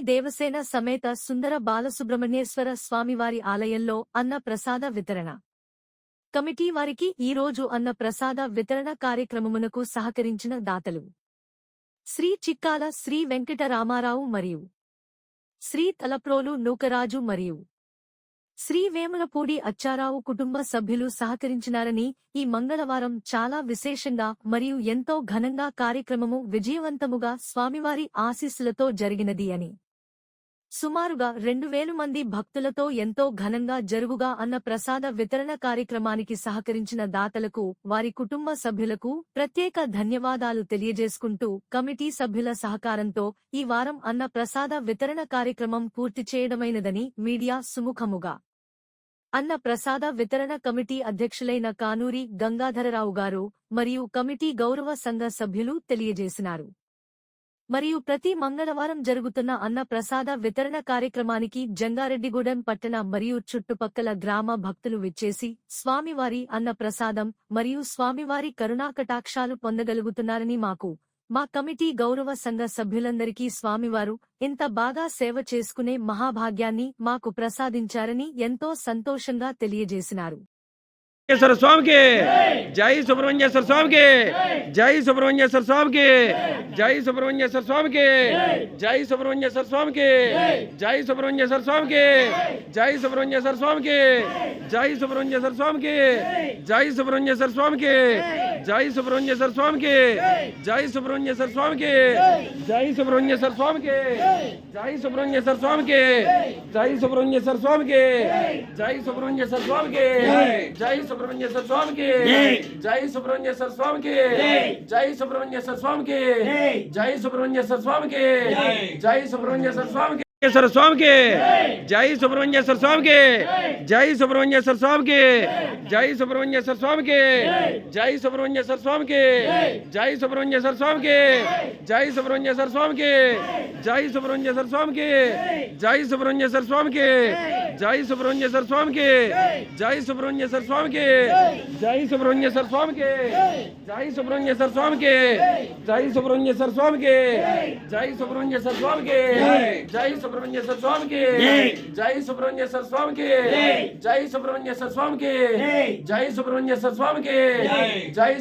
దేవసేన సమేత సుందర బాలసుబ్రహ్మణ్యేశ్వర స్వామివారి ఆలయంలో అన్న ప్రసాద వితరణ కమిటీ వారికి ఈరోజు అన్న ప్రసాద వితరణ కార్యక్రమమునకు సహకరించిన దాతలు శ్రీ చిక్కాల శ్రీ వెంకట రామారావు మరియు శ్రీ తలప్రోలు నూకరాజు మరియు శ్రీ వేములపూడి అచ్చారావు కుటుంబ సభ్యులు సహకరించినారని ఈ మంగళవారం చాలా విశేషంగా మరియు ఎంతో ఘనంగా కార్యక్రమము విజయవంతముగా స్వామివారి ఆశీస్సులతో జరిగినది అని సుమారుగా 2000 మంది భక్తులతో ఎంతో ఘనంగా జరుగుగా అన్న ప్రసాద వితరణ కార్యక్రమానికి సహకరించిన దాతలకు వారి కుటుంబ సభ్యులకు ప్రత్యేక ధన్యవాదాలు తెలియజేసుకుంటూ కమిటీ సభ్యుల సహకారంతో ఈ వారం అన్న ప్రసాద వితరణ కార్యక్రమం పూర్తి చేయడమైనదని మీడియా సుముఖముగా అన్న ప్రసాద వితరణ కమిటీ అధ్యక్షులైన కానూరి గంగాధరరావు గారు మరియు కమిటీ గౌరవ సంఘ సభ్యులు తెలియజేసినారు. మరియు ప్రతి మంగళవారం జరుగుతున్న అన్న ప్రసాద వితరణ కార్యక్రమానికి జంగారెడ్డిగూడెం పట్టణ మరియు చుట్టుపక్కల గ్రామ భక్తులు విచ్చేసి స్వామివారి అన్న ప్రసాదం మరియు స్వామివారి కరుణాకటాక్షాలు పొందగలుగుతున్నారని మా కమిటీ గౌరవ సంఘ సభ్యులందరికీ స్వామివారు ఇంత బాగా సేవ చేసుకునే మహాభాగ్యాన్ని మాకు ప్రసాదించారని ఎంతో సంతోషంగా తెలియజేసినారు. स्वामी के जय सुब्रह्मण्येश्वर स्वामी के जय सुब्रह्मण्येश्वर स्वामी के जय सुब्रह्मण्येश्वर स्वामी के जय सुब्रह्मण्येश्वर स्वामी के जय सुब्रह्मण्येश्वर स्वामी के जय सुब्रह्मण्येश्वर स्वामी के जय सुब्रह्मण्येश्वर स्वामी के जय सुब्रह्मण्येश्वर स्वामी के जय सुब्रह्मण्येश्वर स्वामी के जय सुब्रह्मण्येश्वर स्वामी के जय सुब्रह्मण्येश्वर स्वामी के जय सुब्रह्मण्येश्वर स्वामी के जय सुब्रह्मण्येश्वर स्वामी के जय सुब्रह्मण्येश्वर स्वामी के जय सुब्रह्मण्येश्वर स्वामी के जय सुब्रह्मण्येश्वर स्वामी के जय सुब्रह्मण्येश्वर स्वामी के जय सुब्रह्मण्येश्वर स्वामी के जय सुब्रह्मण्येश्वर स्वामी के स्वामी के जय सुब्रह्मण्येश्वर स्वामी के जय सुब्रह्मण्येश्वर स्वामी के जय सुब्रह्मण्येश्वर स्वामी के जय सुब्रह्मण्येश्वर स्वामी के जय सुब्रह्मण्येश्वर स्वामी के जय सुब्रह्मण्येश्वर स्वामी के जय सुब्रह्मण्येश्वर स्वामी के जय सुब्रह्मण्येश्वर स्वामी के जय सुब्रह्मण्येश्वर स्वामी के जय सुब्रह्मण्येश्वर स्वामी के जय सुब्रह्मण्येश्वर स्वामी के जय सुब्रह्मण्येश्वर स्वामी के जय सुब्रह्मण्येश्वर स्वामी के जय सुब्रह्मण्येश्वर स्वामी के जय सुब्रह्मण्येश्वर स्वामी के जय सुब्रह्मण्येश्वर स्वामी के जय सुब्रह्मण्येश्वर स्वामी के जय सुब्रह्मण्येश्वर स्वामी के जय